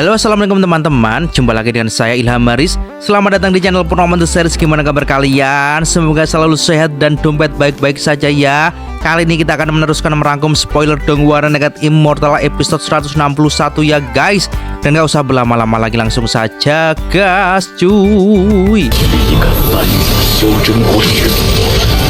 Halo, assalamualaikum teman-teman. Jumpa lagi dengan saya Ilham Maris. Selamat datang di channel Purnomo The Series. Gimana kabar kalian? Semoga selalu sehat dan dompet baik-baik saja ya. Kali ini kita akan meneruskan merangkum spoiler Dongwara Negat Immortal episode 161 ya guys. Dan gak usah berlama-lama lagi, langsung saja gas cuy.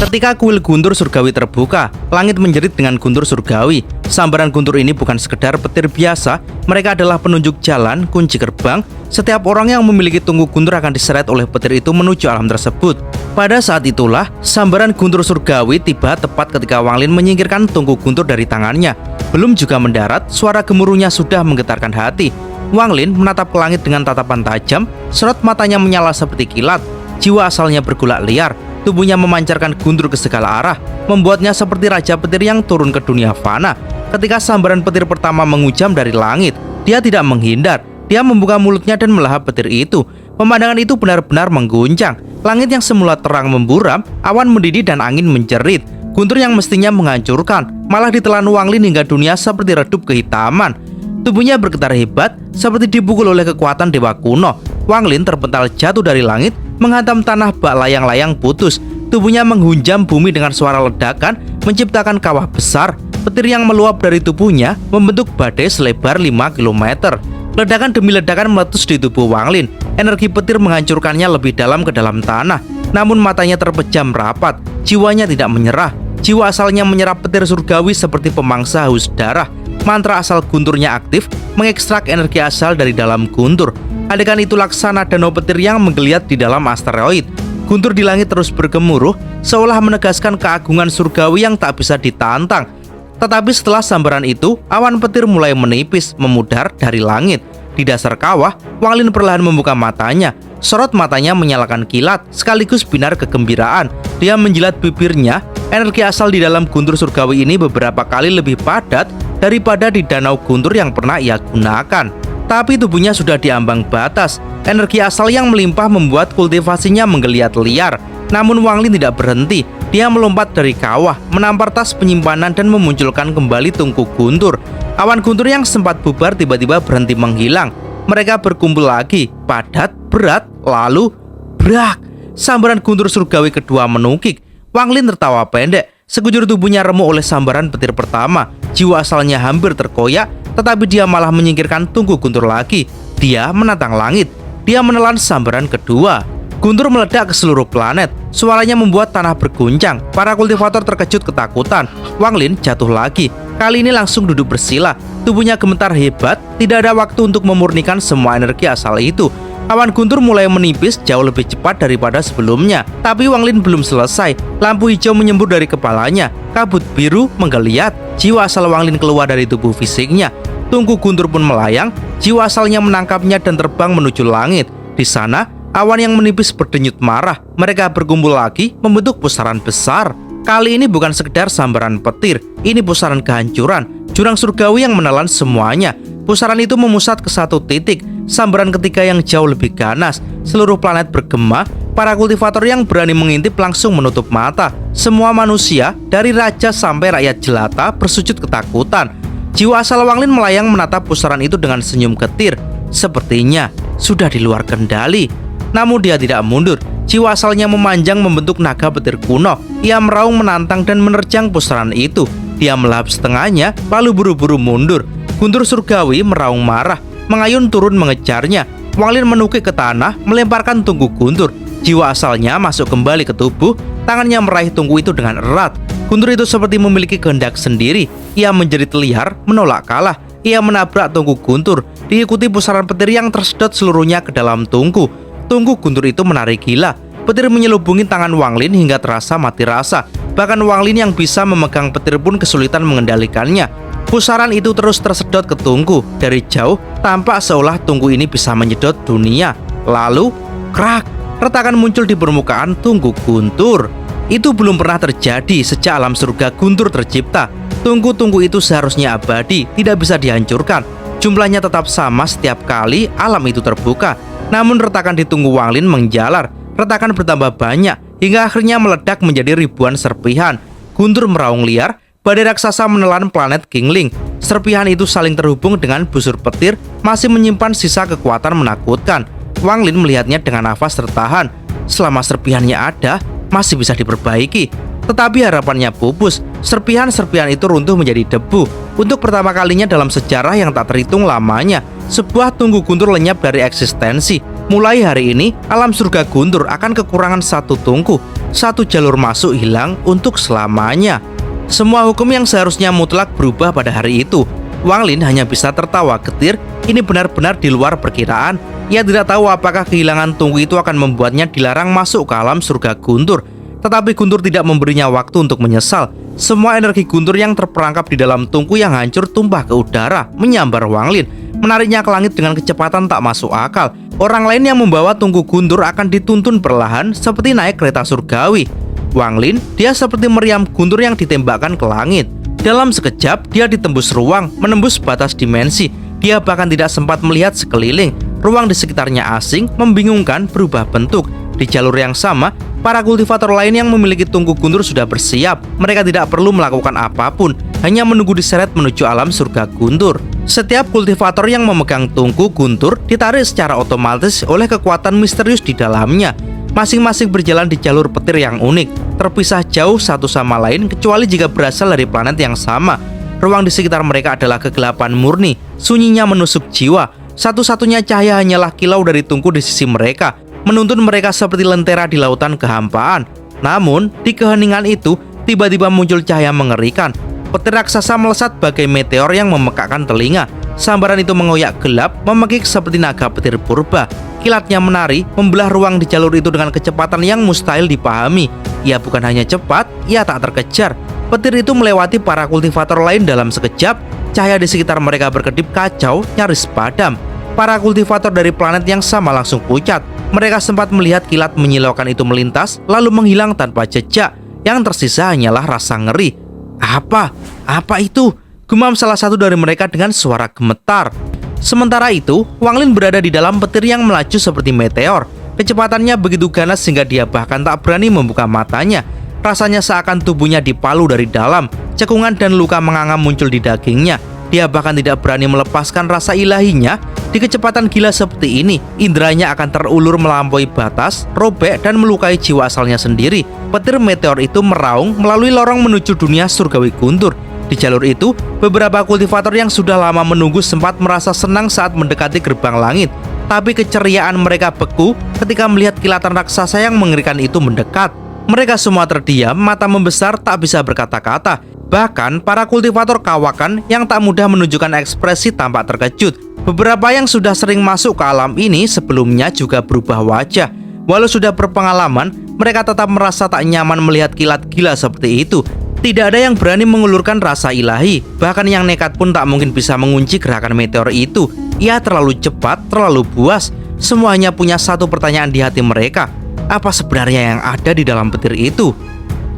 Ketika kuil guntur surgawi terbuka, langit menjerit dengan guntur surgawi. Sambaran guntur ini bukan sekedar petir biasa, mereka adalah penunjuk jalan, kunci gerbang. Setiap orang yang memiliki tungku guntur akan diseret oleh petir itu menuju alam tersebut. Pada saat itulah, sambaran guntur surgawi tiba tepat ketika Wang Lin menyingkirkan tungku guntur dari tangannya. Belum juga mendarat, suara gemuruhnya sudah menggetarkan hati. Wang Lin menatap ke langit dengan tatapan tajam, sorot matanya menyala seperti kilat. Jiwa asalnya bergolak liar. Tubuhnya memancarkan guntur ke segala arah, membuatnya seperti raja petir yang turun ke dunia fana. Ketika sambaran petir pertama mengujam dari langit, dia tidak menghindar. Dia membuka mulutnya dan melahap petir itu. Pemandangan itu benar-benar mengguncang. Langit yang semula terang memburam, awan mendidih dan angin menjerit. Guntur yang mestinya menghancurkan, malah ditelan Wang Lin hingga dunia seperti redup kehitaman. Tubuhnya bergetar hebat, seperti dipukul oleh kekuatan dewa kuno. Wang Lin terpental jatuh dari langit, menghantam tanah bak layang-layang putus. Tubuhnya menghunjam bumi dengan suara ledakan, menciptakan kawah besar. Petir yang meluap dari tubuhnya membentuk badai selebar 5 km. Ledakan demi ledakan meletus di tubuh Wang Lin. Energi petir menghancurkannya lebih dalam ke dalam tanah. Namun matanya terpejam rapat. Jiwanya tidak menyerah. Jiwa asalnya menyerap petir surgawi seperti pemangsa haus darah. Mantra asal gunturnya aktif, mengekstrak energi asal dari dalam guntur. Adegan itu laksana danau petir yang menggeliat di dalam asteroid. Guntur di langit terus bergemuruh, seolah menegaskan keagungan surgawi yang tak bisa ditantang. Tetapi setelah sambaran itu, awan petir mulai menipis, memudar dari langit. Di dasar kawah, Wang Lin perlahan membuka matanya. Sorot matanya menyalakan kilat, sekaligus binar kegembiraan. Dia menjilat bibirnya. Energi asal di dalam guntur surgawi ini beberapa kali lebih padat daripada di danau guntur yang pernah ia gunakan. Tapi tubuhnya sudah diambang batas. Energi asal yang melimpah membuat kultivasinya menggeliat liar. Namun Wang Lin tidak berhenti. Dia melompat dari kawah, menampar tas penyimpanan dan memunculkan kembali tungku guntur. Awan guntur yang sempat bubar tiba-tiba berhenti menghilang. Mereka berkumpul lagi, padat, berat, lalu brak. Sambaran guntur surgawi kedua menukik. Wang Lin tertawa pendek. Sekujur tubuhnya remuk oleh sambaran petir pertama. Jiwa asalnya hampir terkoyak, tetapi dia malah menyingkirkan tungku guntur lagi. Dia menatang langit. Dia menelan sambaran kedua. Guntur meledak ke seluruh planet. Suaranya membuat tanah berguncang. Para kultivator terkejut ketakutan. Wang Lin jatuh lagi. Kali ini langsung duduk bersila. Tubuhnya gemetar hebat. Tidak ada waktu untuk memurnikan semua energi asal itu. Awan guntur mulai menipis jauh lebih cepat daripada sebelumnya. Tapi Wang Lin belum selesai. Lampu hijau menyembur dari kepalanya. Kabut biru menggeliat. Jiwa asal Wang Lin keluar dari tubuh fisiknya. Tungku guntur pun melayang. Jiwa asalnya menangkapnya dan terbang menuju langit. Di sana, awan yang menipis berdenyut marah. Mereka berkumpul lagi membentuk pusaran besar. Kali ini bukan sekedar sambaran petir. Ini pusaran kehancuran. Jurang surgawi yang menelan semuanya. Pusaran itu memusat ke satu titik. Sambaran ketiga yang jauh lebih ganas. Seluruh planet bergema. Para kultivator yang berani mengintip langsung menutup mata. Semua manusia, dari raja sampai rakyat jelata, bersujud ketakutan. Jiwa asal Wang Lin melayang menatap pusaran itu dengan senyum getir. Sepertinya sudah di luar kendali. Namun dia tidak mundur. Jiwa asalnya memanjang membentuk naga petir kuno. Ia meraung menantang dan menerjang pusaran itu. Dia melahap setengahnya, lalu buru-buru mundur. Guntur surgawi meraung marah, mengayun turun mengejarnya. Wang Lin menukik ke tanah, melemparkan tungku guntur. Jiwa asalnya masuk kembali ke tubuh. Tangannya meraih tungku itu dengan erat. Guntur itu seperti memiliki kehendak sendiri. Ia menjerit liar, menolak kalah. Ia menabrak tungku guntur, diikuti pusaran petir yang tersedot seluruhnya ke dalam tungku. Tungku guntur itu menarik gila. Petir menyelubungi tangan Wang Lin hingga terasa mati rasa. Bahkan Wang Lin yang bisa memegang petir pun kesulitan mengendalikannya. Pusaran itu terus tersedot ke tungku. Dari jauh, tampak seolah tungku ini bisa menyedot dunia. Lalu, krak, retakan muncul di permukaan tungku guntur. Itu belum pernah terjadi sejak alam surga guntur tercipta. Tungku-tungku itu seharusnya abadi, tidak bisa dihancurkan. Jumlahnya tetap sama setiap kali alam itu terbuka. Namun retakan di tungku Wang Lin menjalar. Retakan bertambah banyak hingga akhirnya meledak menjadi ribuan serpihan. Guntur meraung liar. badai raksasa menelan planet Kingling. Serpihan itu saling terhubung dengan busur petir, masih menyimpan sisa kekuatan menakutkan. Wang Lin melihatnya dengan nafas tertahan. Selama serpihannya ada, masih bisa diperbaiki. Tetapi harapannya pupus. Serpihan-serpihan itu runtuh menjadi debu. Untuk pertama kalinya dalam sejarah yang tak terhitung lamanya, sebuah tungku guntur lenyap dari eksistensi. Mulai hari ini, alam surga guntur akan kekurangan satu tungku. Satu jalur masuk hilang untuk selamanya. Semua hukum yang seharusnya mutlak berubah pada hari itu. Wang Lin hanya bisa tertawa getir. Ini benar-benar di luar perkiraan. Ia tidak tahu apakah kehilangan tungku itu akan membuatnya dilarang masuk ke alam surga guntur. Tetapi Guntur tidak memberinya waktu untuk menyesal. Semua energi Guntur yang terperangkap di dalam tungku yang hancur tumpah ke udara, menyambar Wang Lin, menariknya ke langit dengan kecepatan tak masuk akal. Orang lain yang membawa tungku Guntur akan dituntun perlahan seperti naik kereta surgawi. Wang Lin, dia seperti meriam Guntur yang ditembakkan ke langit. Dalam sekejap, dia ditembus ruang, menembus batas dimensi. Dia bahkan tidak sempat melihat sekeliling. Ruang di sekitarnya asing, membingungkan, berubah bentuk. Di jalur yang sama, para kultivator lain yang memiliki tungku guntur sudah bersiap. Mereka tidak perlu melakukan apapun, hanya menunggu diseret menuju alam surga guntur. Setiap kultivator yang memegang tungku guntur ditarik secara otomatis oleh kekuatan misterius di dalamnya. Masing-masing berjalan di jalur petir yang unik, terpisah jauh satu sama lain kecuali jika berasal dari planet yang sama. Ruang di sekitar mereka adalah kegelapan murni, sunyinya menusuk jiwa. Satu-satunya cahaya hanyalah kilau dari tungku di sisi mereka, menuntun mereka seperti lentera di lautan kehampaan. Namun, di keheningan itu, tiba-tiba muncul cahaya mengerikan. Petir raksasa melesat bagai meteor yang memekakkan telinga. Sambaran itu mengoyak gelap, memekik seperti naga petir purba. Kilatnya menari, membelah ruang di jalur itu dengan kecepatan yang mustahil dipahami. Ia bukan hanya cepat, ia tak terkejar. Petir itu melewati para kultivator lain dalam sekejap. Cahaya di sekitar mereka berkedip kacau, nyaris padam. Para kultivator dari planet yang sama langsung pucat. Mereka sempat melihat kilat menyilaukan itu melintas, lalu menghilang tanpa jejak. Yang tersisa hanyalah rasa ngeri. Apa? Apa itu? Gumam salah satu dari mereka dengan suara gemetar. Sementara itu, Wang Lin berada di dalam petir yang melaju seperti meteor. Kecepatannya begitu ganas sehingga dia bahkan tak berani membuka matanya. Rasanya seakan tubuhnya dipalu dari dalam. Cekungan dan luka menganga muncul di dagingnya. Dia bahkan tidak berani melepaskan rasa ilahinya. Di kecepatan gila seperti ini, indranya akan terulur melampaui batas, robek dan melukai jiwa asalnya sendiri. Petir meteor itu meraung melalui lorong menuju dunia surgawi guntur. Di jalur itu, beberapa kultivator yang sudah lama menunggu sempat merasa senang saat mendekati gerbang langit. Tapi keceriaan mereka beku ketika melihat kilatan raksasa yang mengerikan itu mendekat. Mereka semua terdiam, mata membesar, tak bisa berkata-kata. Bahkan para kultivator kawakan yang tak mudah menunjukkan ekspresi tampak terkejut. Beberapa yang sudah sering masuk ke alam ini sebelumnya juga berubah wajah. Walau sudah berpengalaman, mereka tetap merasa tak nyaman melihat kilat gila seperti itu. Tidak ada yang berani mengulurkan rasa ilahi. Bahkan yang nekat pun tak mungkin bisa mengunci gerakan meteor itu. Ia terlalu cepat, terlalu buas. Semuanya punya satu pertanyaan di hati mereka. Apa sebenarnya yang ada di dalam petir itu?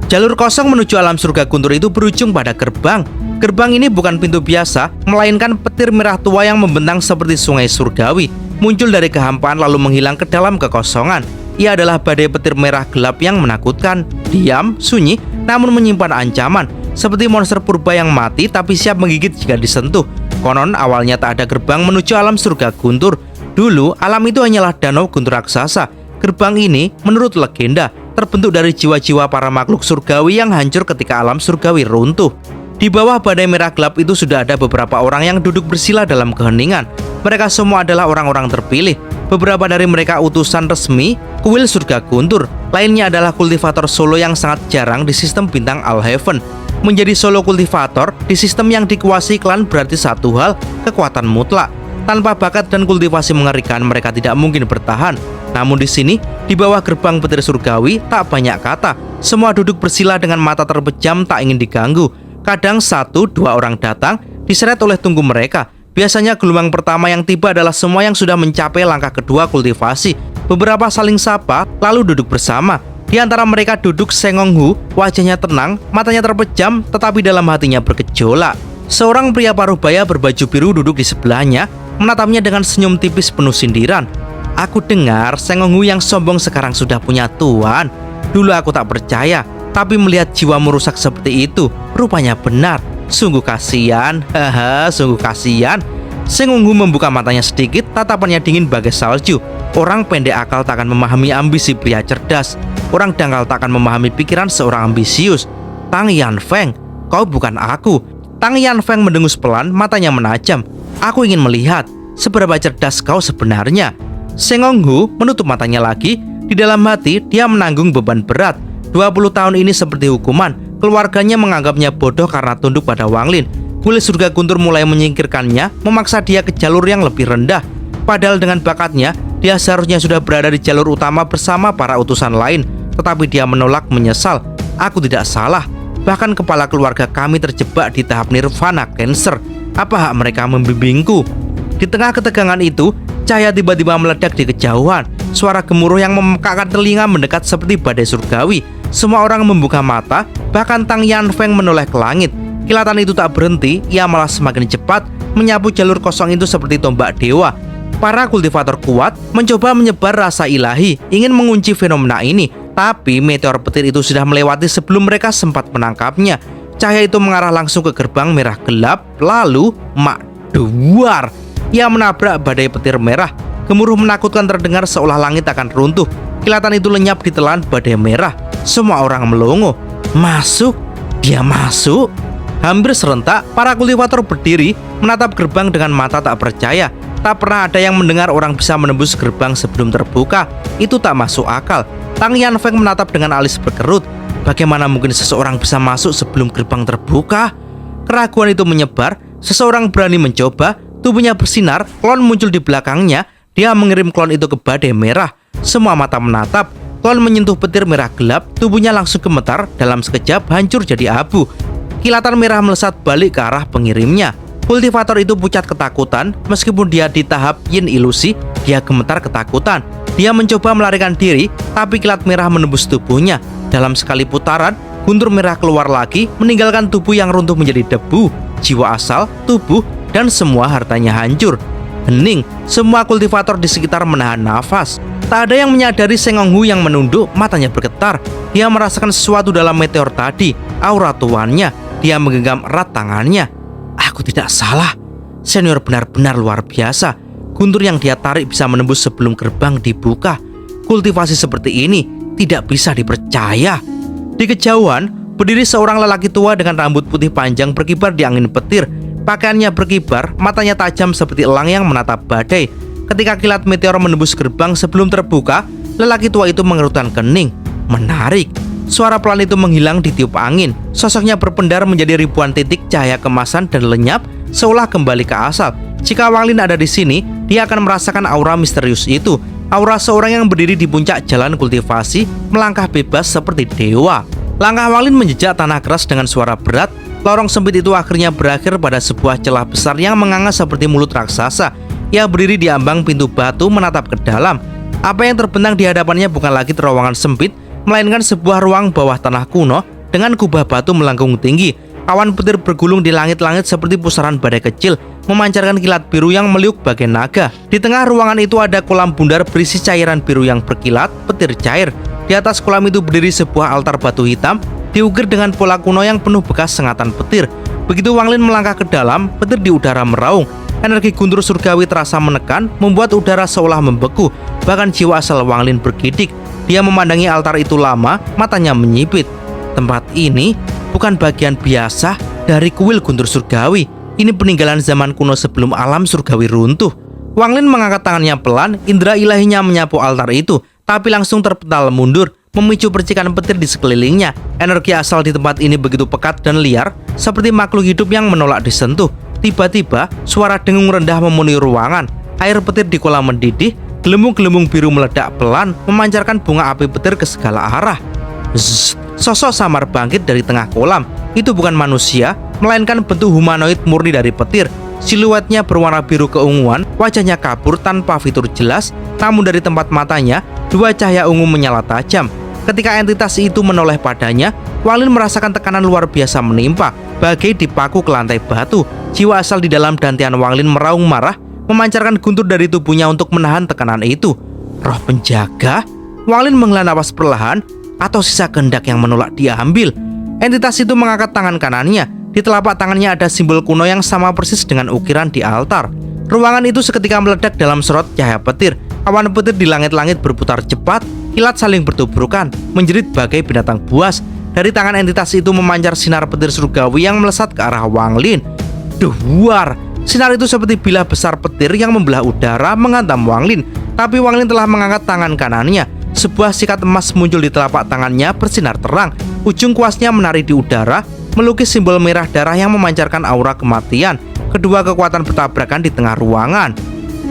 Jalur kosong menuju alam surga guntur itu berujung pada gerbang. Gerbang ini bukan pintu biasa, melainkan petir merah tua yang membentang seperti sungai surgawi. Muncul dari kehampaan lalu menghilang ke dalam kekosongan. Ia adalah badai petir merah gelap yang menakutkan. Diam, sunyi, namun menyimpan ancaman. Seperti monster purba yang mati tapi siap menggigit jika disentuh. Konon awalnya tak ada gerbang menuju alam surga guntur. Dulu alam itu hanyalah danau guntur raksasa. Gerbang ini menurut legenda terbentuk dari jiwa-jiwa para makhluk surgawi yang hancur ketika alam surgawi runtuh. Di bawah badai merah gelap itu sudah ada beberapa orang yang duduk bersila dalam keheningan. Mereka semua adalah orang-orang terpilih. Beberapa dari mereka utusan resmi kuil surga guntur. Lainnya adalah kultivator solo yang sangat jarang di sistem bintang Alhaven. Menjadi solo kultivator di sistem yang dikuasai klan berarti satu hal, kekuatan mutlak. Tanpa bakat dan kultivasi mengerikan, mereka tidak mungkin bertahan. Namun di sini, di bawah gerbang petir surgawi, tak banyak kata. Semua duduk bersila dengan mata terpejam tak ingin diganggu. Kadang 1-2 orang datang, diseret oleh tunggu mereka. Biasanya gelombang pertama yang tiba adalah semua yang sudah mencapai langkah kedua kultivasi. Beberapa saling sapa, lalu duduk bersama. Di antara mereka duduk Sengong Hu, wajahnya tenang, matanya terpejam, tetapi dalam hatinya bergejolak. Seorang pria parubaya berbaju biru duduk di sebelahnya, menatapnya dengan senyum tipis penuh sindiran. Aku dengar Sengong Hu yang sombong sekarang sudah punya tuan. Dulu aku tak percaya. Tapi melihat jiwamu rusak seperti itu, rupanya benar. Sungguh kasihan, haha, sungguh kasihan. Seng Unghu membuka matanya sedikit, tatapannya dingin bagai salju. Orang pendek akal tak akan memahami ambisi pria cerdas. Orang dangkal tak akan memahami pikiran seorang ambisius. Tang Yanfeng, kau bukan aku. Tang Yanfeng mendengus pelan, matanya menajam. Aku ingin melihat seberapa cerdas kau sebenarnya. Seng Unghu menutup matanya lagi. Di dalam hati dia menanggung beban berat. 20 tahun ini seperti hukuman. Keluarganya menganggapnya bodoh karena tunduk pada Wang Lin. Kuil surga guntur mulai menyingkirkannya, memaksa dia ke jalur yang lebih rendah. Padahal dengan bakatnya, dia seharusnya sudah berada di jalur utama bersama para utusan lain. Tetapi dia menolak, menyesal. Aku tidak salah. Bahkan kepala keluarga kami terjebak di tahap nirvana cancer. Apa hak mereka membimbingku? Di tengah ketegangan itu, cahaya tiba-tiba meledak di kejauhan. Suara gemuruh yang memekakkan telinga mendekat seperti badai surgawi. Semua orang membuka mata, bahkan Tang Yanfeng menoleh ke langit. Kilatan itu tak berhenti, ia malah semakin cepat, menyapu jalur kosong itu seperti tombak dewa. Para kultivator kuat mencoba menyebar rasa ilahi, ingin mengunci fenomena ini. Tapi meteor petir itu sudah melewati sebelum mereka sempat menangkapnya. Cahaya itu mengarah langsung ke gerbang merah gelap, lalu makduar. Ia menabrak badai petir merah. Gemuruh menakutkan terdengar seolah langit akan runtuh. Kilatan itu lenyap ditelan badai merah. Semua orang melongo. Masuk? Dia masuk? Hampir serentak, para kultivator berdiri menatap gerbang dengan mata tak percaya. Tak pernah ada yang mendengar orang bisa menembus gerbang sebelum terbuka. Itu tak masuk akal. Tang Yanfeng menatap dengan alis berkerut. Bagaimana mungkin seseorang bisa masuk sebelum gerbang terbuka? Keraguan itu menyebar. Seseorang berani mencoba. Tubuhnya bersinar, klon muncul di belakangnya. Dia mengirim klon itu ke badai merah. Semua mata menatap. Klon menyentuh petir merah gelap. Tubuhnya langsung gemetar. Dalam sekejap hancur jadi abu. Kilatan merah melesat balik ke arah pengirimnya. Kultivator itu pucat ketakutan. Meskipun dia di tahap yin ilusi, dia gemetar ketakutan. Dia mencoba melarikan diri, tapi kilat merah menembus tubuhnya. Dalam sekali putaran, guntur merah keluar lagi, meninggalkan tubuh yang runtuh menjadi debu. Jiwa asal, tubuh, dan semua hartanya hancur. Hening, semua kultivator di sekitar menahan nafas. Tak ada yang menyadari Seng Unghu yang menunduk, matanya bergetar. Dia merasakan sesuatu dalam meteor tadi, aura tuannya. Dia menggenggam erat tangannya. Aku tidak salah. Senior benar-benar luar biasa. Guntur yang dia tarik bisa menembus sebelum gerbang dibuka. Kultivasi seperti ini tidak bisa dipercaya. Di kejauhan, berdiri seorang lelaki tua dengan rambut putih panjang berkibar di angin petir. Pakaiannya berkibar, matanya tajam seperti elang yang menatap badai. Ketika kilat meteor menembus gerbang sebelum terbuka, lelaki tua itu mengerutkan kening. Menarik. Suara pelan itu menghilang ditiup angin. Sosoknya berpendar menjadi ribuan titik cahaya kemasan dan lenyap, seolah kembali ke asal. Jika Wang Lin ada di sini, dia akan merasakan aura misterius itu. Aura seorang yang berdiri di puncak jalan kultivasi, melangkah bebas seperti dewa. Langkah Wang Lin menjejak tanah keras dengan suara berat. Lorong sempit itu akhirnya berakhir pada sebuah celah besar yang menganga seperti mulut raksasa. Ia berdiri di ambang pintu batu menatap ke dalam. Apa yang terbentang di hadapannya bukan lagi terowongan sempit, melainkan sebuah ruang bawah tanah kuno dengan kubah batu melengkung tinggi. Awan petir bergulung di langit-langit seperti pusaran badai kecil, memancarkan kilat biru yang meliuk bagai naga. Di tengah ruangan itu ada kolam bundar berisi cairan biru yang berkilat, petir cair. Di atas kolam itu berdiri sebuah altar batu hitam, diukir dengan pola kuno yang penuh bekas sengatan petir. Begitu Wang Lin melangkah ke dalam, petir di udara meraung. Energi guntur surgawi terasa menekan, membuat udara seolah membeku. Bahkan jiwa asal Wang Lin bergidik. Dia memandangi altar itu lama, matanya menyipit. Tempat ini bukan bagian biasa dari kuil guntur surgawi. Ini peninggalan zaman kuno sebelum alam surgawi runtuh. Wang Lin mengangkat tangannya pelan, indera ilahinya menyapu altar itu, tapi langsung terpental mundur, memicu percikan petir di sekelilingnya. Energi asal di tempat ini begitu pekat dan liar, seperti makhluk hidup yang menolak disentuh. Tiba-tiba, suara dengung rendah memenuhi ruangan. Air petir di kolam mendidih, gelembung-gelembung biru meledak pelan, memancarkan bunga api petir ke segala arah. Zzz, sosok samar bangkit dari tengah kolam. Itu bukan manusia, melainkan bentuk humanoid murni dari petir. Siluetnya berwarna biru keunguan, wajahnya kabur tanpa fitur jelas, namun dari tempat matanya, dua cahaya ungu menyala tajam. Ketika entitas itu menoleh padanya, Wang Lin merasakan tekanan luar biasa menimpa, bagai dipaku ke lantai batu. Jiwa asal di dalam dantian Wang Lin meraung marah, memancarkan guntur dari tubuhnya untuk menahan tekanan itu. Roh penjaga? Wang Lin menghela napas perlahan. atau sisa kehendak yang menolak diambil. Entitas itu mengangkat tangan kanannya. Di telapak tangannya ada simbol kuno yang sama persis dengan ukiran di altar. Ruangan itu seketika meledak dalam sorot cahaya petir. Awan petir di langit-langit berputar cepat, kilat saling bertuburkan, menjerit bagai binatang buas. Dari tangan entitas itu memancar sinar petir surgawi yang melesat ke arah Wang Lin. Duar! Sinar itu seperti bilah besar petir yang membelah udara menghantam Wang Lin. Tapi Wang Lin telah mengangkat tangan kanannya. Sebuah sikat emas muncul di telapak tangannya bersinar terang. Ujung kuasnya menari di udara, melukis simbol merah darah yang memancarkan aura kematian. Kedua kekuatan bertabrakan di tengah ruangan.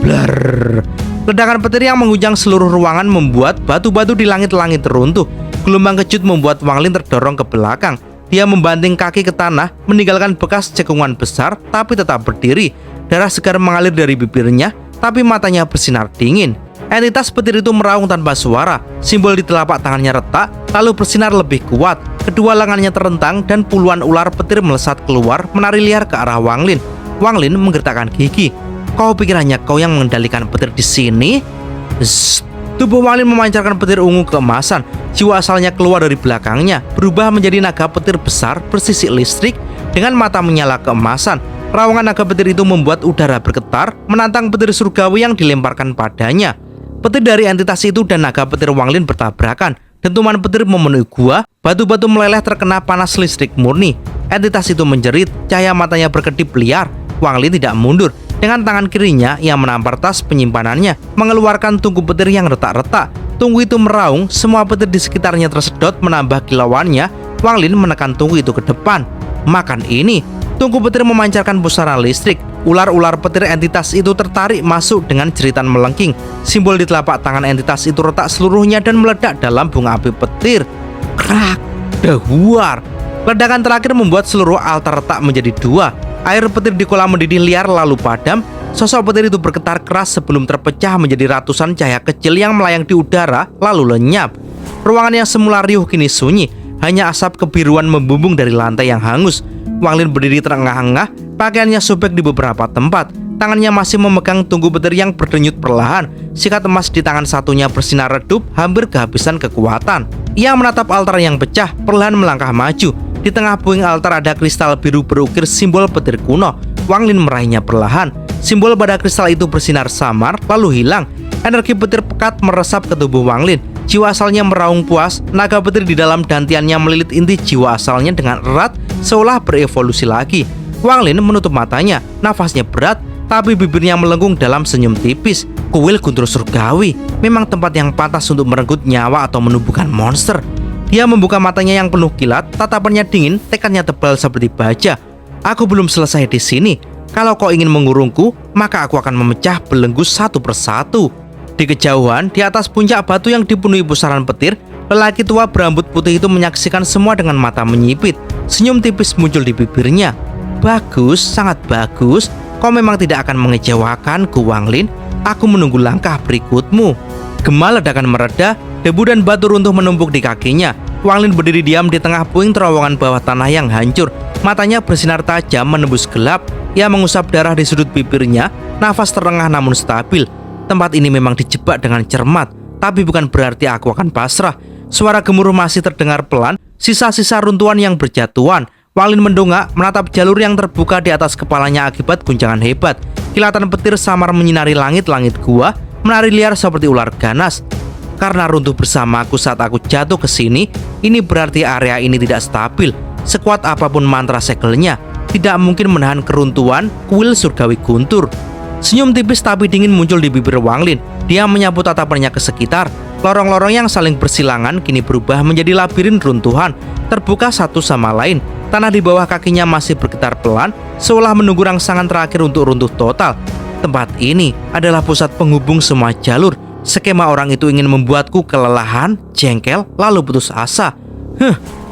Blar. Ledakan petir yang mengguncang seluruh ruangan membuat batu-batu di langit-langit runtuh. Gelombang kejut membuat Wang Lin terdorong ke belakang. Dia membanting kaki ke tanah, meninggalkan bekas cekungan besar, tapi tetap berdiri. Darah segar mengalir dari bibirnya, tapi matanya bersinar dingin. Entitas petir itu meraung tanpa suara. Simbol di telapak tangannya retak, lalu bersinar lebih kuat. Kedua lengannya terentang dan puluhan ular petir melesat keluar, menari liar ke arah Wang Lin. Wang Lin menggertakkan gigi. Kau pikir hanya kau yang mengendalikan petir di sini? Zzz. Tubuh Wang Lin memancarkan petir ungu keemasan. Jiwa asalnya keluar dari belakangnya, berubah menjadi naga petir besar bersisik listrik dengan mata menyala keemasan. Raungan naga petir itu membuat udara bergetar, menantang petir surgawi yang dilemparkan padanya. Petir dari entitas itu dan naga petir Wang Lin bertabrakan. Dentuman petir memenuhi gua, batu-batu meleleh terkena panas listrik murni. Entitas itu menjerit, cahaya matanya berkedip liar. Wang Lin tidak mundur. Dengan tangan kirinya, ia menampar tas penyimpanannya, mengeluarkan tungku petir yang retak-retak. Tungku itu meraung, semua petir di sekitarnya tersedot menambah kilauannya. Wang Lin menekan tungku itu ke depan. Makan ini. Tungku petir memancarkan pusaran listrik. Ular-ular petir entitas itu tertarik masuk dengan jeritan melengking. Simbol di telapak tangan entitas itu retak seluruhnya dan meledak dalam bunga api petir. Krak! Dahuar! Ledakan terakhir membuat seluruh altar retak menjadi dua. Air petir di kolam mendidih liar lalu padam. Sosok petir itu bergetar keras sebelum terpecah menjadi ratusan cahaya kecil yang melayang di udara lalu lenyap. Ruangan yang semula riuh kini sunyi. Hanya asap kebiruan membumbung dari lantai yang hangus. Wang Lin berdiri terengah-engah, pakaiannya sobek di beberapa tempat. Tangannya masih memegang tungku petir yang berdenyut perlahan. Sikat emas di tangan satunya bersinar redup, hampir kehabisan kekuatan. Ia menatap altar yang pecah, perlahan melangkah maju. Di tengah puing altar ada kristal biru berukir simbol petir kuno. Wang Lin meraihnya perlahan. Simbol pada kristal itu bersinar samar, lalu hilang. Energi petir pekat meresap ke tubuh Wang Lin. Jiwa asalnya meraung puas. Naga petir di dalam dantiannya melilit inti jiwa asalnya dengan erat, seolah berevolusi lagi. Wang Lin menutup matanya, nafasnya berat, tapi bibirnya melengkung dalam senyum tipis. Kuil guntur surgawi memang tempat yang pantas untuk merenggut nyawa atau menumbuhkan monster. Dia membuka matanya yang penuh kilat, tatapannya dingin, tekadnya tebal seperti baja. Aku belum selesai di sini. Kalau kau ingin mengurungku, maka aku akan memecah belenggu satu persatu. Di kejauhan, di atas puncak batu yang dipenuhi pusaran petir, lelaki tua berambut putih itu menyaksikan semua dengan mata menyipit. Senyum tipis muncul di bibirnya. Bagus, sangat bagus. Kau memang tidak akan mengecewakanku, Wang Lin. Aku menunggu langkah berikutmu. Gema ledakan mereda, debu dan batu runtuh menumpuk di kakinya. Wang Lin berdiri diam di tengah puing terowongan bawah tanah yang hancur. Matanya bersinar tajam menembus gelap. Ia mengusap darah di sudut bibirnya. Nafas terengah namun stabil. Tempat ini memang dijebak dengan cermat, tapi bukan berarti aku akan pasrah. Suara gemuruh masih terdengar pelan, sisa-sisa runtuhan yang berjatuhan. Wang Lin mendongak, menatap jalur yang terbuka di atas kepalanya akibat guncangan hebat. Kilatan petir samar menyinari langit-langit gua, menari liar seperti ular ganas. Karena runtuh bersamaku saat aku jatuh ke sini, ini berarti area ini tidak stabil. Sekuat apapun mantra segelnya, tidak mungkin menahan keruntuhan kuil surgawi guntur. Senyum tipis tapi dingin muncul di bibir Wang Lin. Dia menyapu tatapannya ke sekitar. Lorong-lorong yang saling bersilangan kini berubah menjadi labirin runtuhan, terbuka satu sama lain. Tanah di bawah kakinya masih bergetar pelan, seolah menunggu rangsangan terakhir untuk runtuh total. Tempat ini adalah pusat penghubung semua jalur. Skema orang itu ingin membuatku kelelahan, jengkel, lalu putus asa.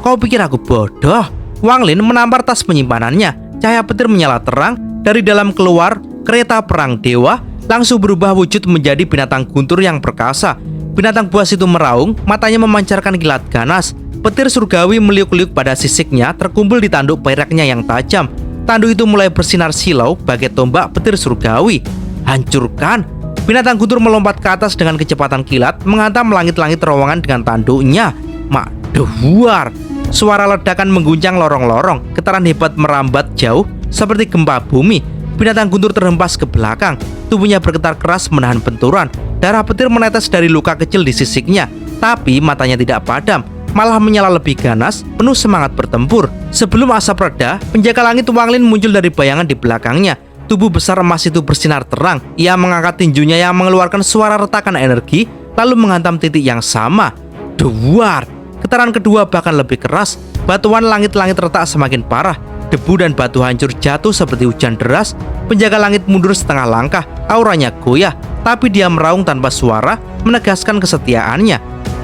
Kau pikir aku bodoh? Wang Lin menampar tas penyimpanannya. Cahaya petir menyala terang. Dari dalam keluar kereta perang dewa, langsung berubah wujud menjadi binatang guntur yang perkasa. Binatang buas itu meraung, matanya memancarkan kilat ganas. Petir surgawi meliuk-liuk pada sisiknya, terkumpul di tanduk peraknya yang tajam. Tanduk itu mulai bersinar silau bagai tombak petir surgawi. Hancurkan! Binatang guntur melompat ke atas dengan kecepatan kilat, menghantam langit-langit terowongan dengan tanduknya. mak dehuar. Suara ledakan mengguncang lorong-lorong, getaran hebat merambat jauh seperti gempa bumi. Binatang guntur terhempas ke belakang, tubuhnya bergetar keras menahan benturan. Darah petir menetes dari luka kecil di sisiknya, tapi matanya tidak padam, malah menyala lebih ganas, penuh semangat bertempur. Sebelum asap reda, penjaga langit Wanglin muncul dari bayangan di belakangnya. Tubuh besar emas itu bersinar terang. Ia mengangkat tinjunya yang mengeluarkan suara retakan energi, lalu menghantam titik yang sama. Duar! Getaran kedua bahkan lebih keras. Batuan langit-langit retak semakin parah. Debu dan batu hancur jatuh seperti hujan deras. Penjaga langit mundur setengah langkah, auranya goyah, tapi dia meraung tanpa suara, menegaskan kesetiaannya.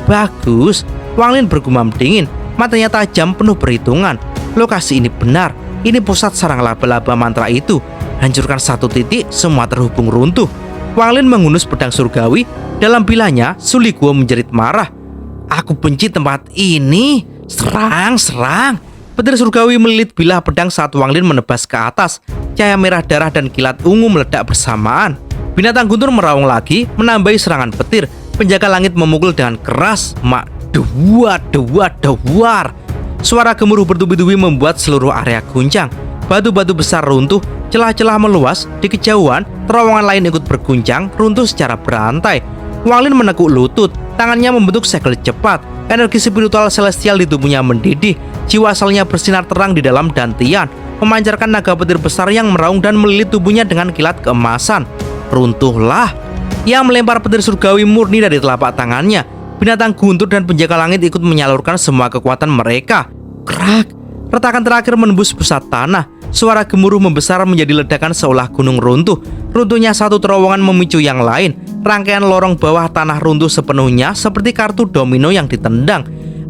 Bagus! Wanglin bergumam dingin, matanya tajam penuh perhitungan. Lokasi ini benar, ini pusat sarang laba-laba mantra itu. Hancurkan satu titik, semua terhubung runtuh. Wanglin menghunus pedang surgawi. Dalam bilanya, Suli Guo menjerit marah. Aku benci tempat ini. Serang, serang. Petir surgawi melilit bilah pedang saat Wanglin menebas ke atas. Cahaya merah darah dan kilat ungu meledak bersamaan. Binatang guntur meraung lagi, menambahi serangan petir. Penjaga langit memukul dengan keras. Mak dewa, dewa, dewar. Suara gemuruh bertubi-tubi membuat seluruh area guncang. Batu-batu besar runtuh, celah-celah meluas. Di kejauhan, terowongan lain ikut berguncang, runtuh secara berantai. Wanglin menekuk lutut, tangannya membentuk segel cepat. Energi spiritual celestial di tubuhnya mendidih. Jiwa asalnya bersinar terang di dalam dantian, memancarkan naga petir besar yang meraung dan melilit tubuhnya dengan kilat keemasan. Runtuhlah. Ia melempar petir surgawi murni dari telapak tangannya. Binatang guntur dan penjaga langit ikut menyalurkan semua kekuatan mereka. Krak! Retakan terakhir menembus pusat tanah. Suara gemuruh membesar menjadi ledakan seolah gunung runtuh. Runtuhnya satu terowongan memicu yang lain. Rangkaian lorong bawah tanah runtuh sepenuhnya seperti kartu domino yang ditendang.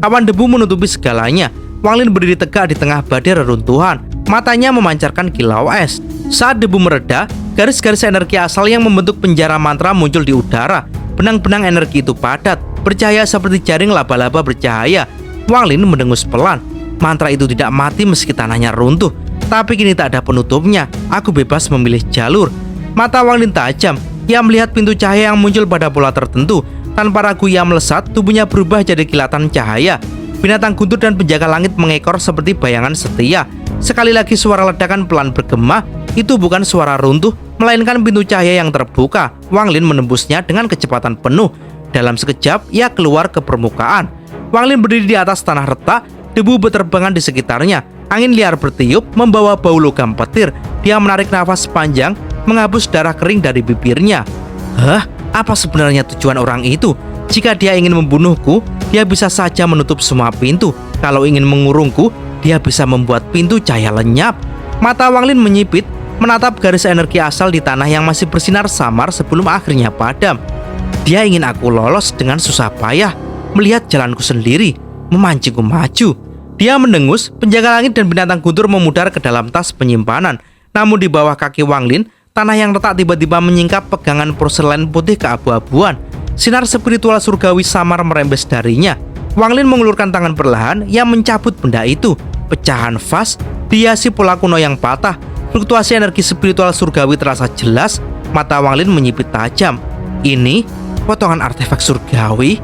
Awan debu menutupi segalanya. Wanglin berdiri tegak di tengah badai reruntuhan. Matanya memancarkan kilau es. Saat debu mereda, garis-garis energi asal yang membentuk penjara mantra muncul di udara. Benang-benang energi itu padat, bercahaya seperti jaring laba-laba bercahaya. Wanglin mendengus pelan. Mantra itu tidak mati meski tanahnya runtuh. Tapi kini tak ada penutupnya. Aku bebas memilih jalur. Mata Wanglin tajam. Ia melihat pintu cahaya yang muncul pada pola tertentu. Tanpa ragu ia melesat, tubuhnya berubah jadi kilatan cahaya. Binatang guntur dan penjaga langit mengekor seperti bayangan setia. Sekali lagi suara ledakan pelan bergema. Itu bukan suara runtuh, melainkan pintu cahaya yang terbuka. Wanglin menembusnya dengan kecepatan penuh. Dalam sekejap, ia keluar ke permukaan. Wanglin berdiri di atas tanah retak. Debu berterbangan di sekitarnya. Angin liar bertiup, membawa bau logam petir. Dia menarik nafas panjang, menghapus darah kering dari bibirnya. Hah? Apa sebenarnya tujuan orang itu? Jika dia ingin membunuhku, dia bisa saja menutup semua pintu. Kalau ingin mengurungku, dia bisa membuat pintu cahaya lenyap. Mata Wanglin menyipit, menatap garis energi asal di tanah yang masih bersinar samar sebelum akhirnya padam. Dia ingin aku lolos dengan susah payah, melihat jalanku sendiri, memancingku maju. Dia mendengus, penjaga langit dan binatang guntur memudar ke dalam tas penyimpanan. Namun di bawah kaki Wanglin, tanah yang retak tiba-tiba menyingkap pegangan porselen putih keabu-abuan. Sinar spiritual surgawi samar merembes darinya. Wanglin mengulurkan tangan perlahan, ia mencabut benda itu. Pecahan vas, dihiasi pola kuno yang patah. Fluktuasi energi spiritual surgawi terasa jelas. Mata Wanglin menyipit tajam. Ini potongan artefak surgawi.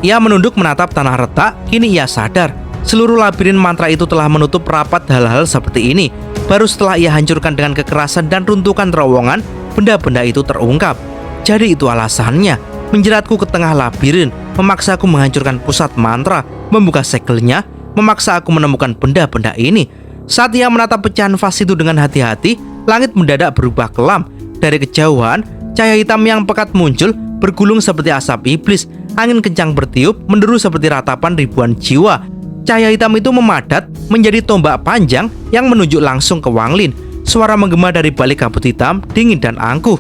Ia menunduk menatap tanah retak. Kini ia sadar, seluruh labirin mantra itu telah menutup rapat hal-hal seperti ini. Baru setelah ia hancurkan dengan kekerasan dan runtuhkan terowongan, benda-benda itu terungkap. Jadi itu alasannya, menjeratku ke tengah labirin, memaksaku menghancurkan pusat mantra, membuka segelnya, memaksa aku menemukan benda-benda ini. Saat ia menatap pecahan vas itu dengan hati-hati, langit mendadak berubah kelam. Dari kejauhan, cahaya hitam yang pekat muncul, bergulung seperti asap iblis. Angin kencang bertiup, menderu seperti ratapan ribuan jiwa. Cahaya hitam itu memadat menjadi tombak panjang yang menunjuk langsung ke Wanglin. Suara menggema dari balik kabut hitam, dingin dan angkuh.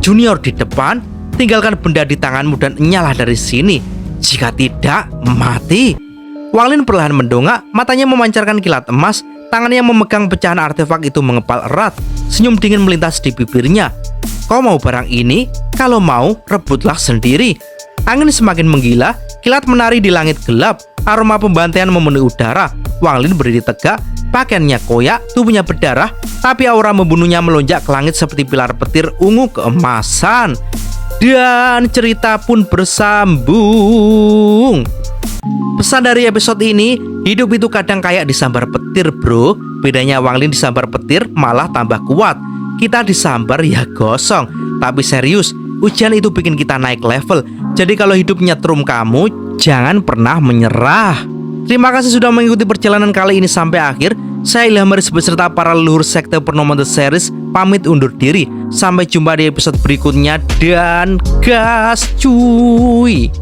Junior di depan, tinggalkan benda di tanganmu dan nyala dari sini. Jika tidak, mati. Wanglin perlahan mendongak, matanya memancarkan kilat emas. Tangan yang memegang pecahan artefak itu mengepal erat. Senyum dingin melintas di bibirnya. Kau mau barang ini? Kalau mau, rebutlah sendiri. Angin semakin menggila, kilat menari di langit gelap. Aroma pembantaian memenuhi udara. Wanglin berdiri tegak, pakaiannya koyak, tubuhnya berdarah, tapi aura membunuhnya melonjak ke langit seperti pilar petir ungu keemasan. Dan cerita pun bersambung. Pesan dari episode ini, hidup itu kadang kayak disambar petir bro. Bedanya Wang Lin disambar petir malah tambah kuat. Kita disambar ya gosong. Tapi serius, ujian itu bikin kita naik level. Jadi kalau hidup nyetrum kamu, jangan pernah menyerah. Terima kasih sudah mengikuti perjalanan kali ini sampai akhir. Saya Ilham Haris beserta para leluhur sekte Purnomo The Series pamit undur diri. Sampai jumpa di episode berikutnya dan gas cuy.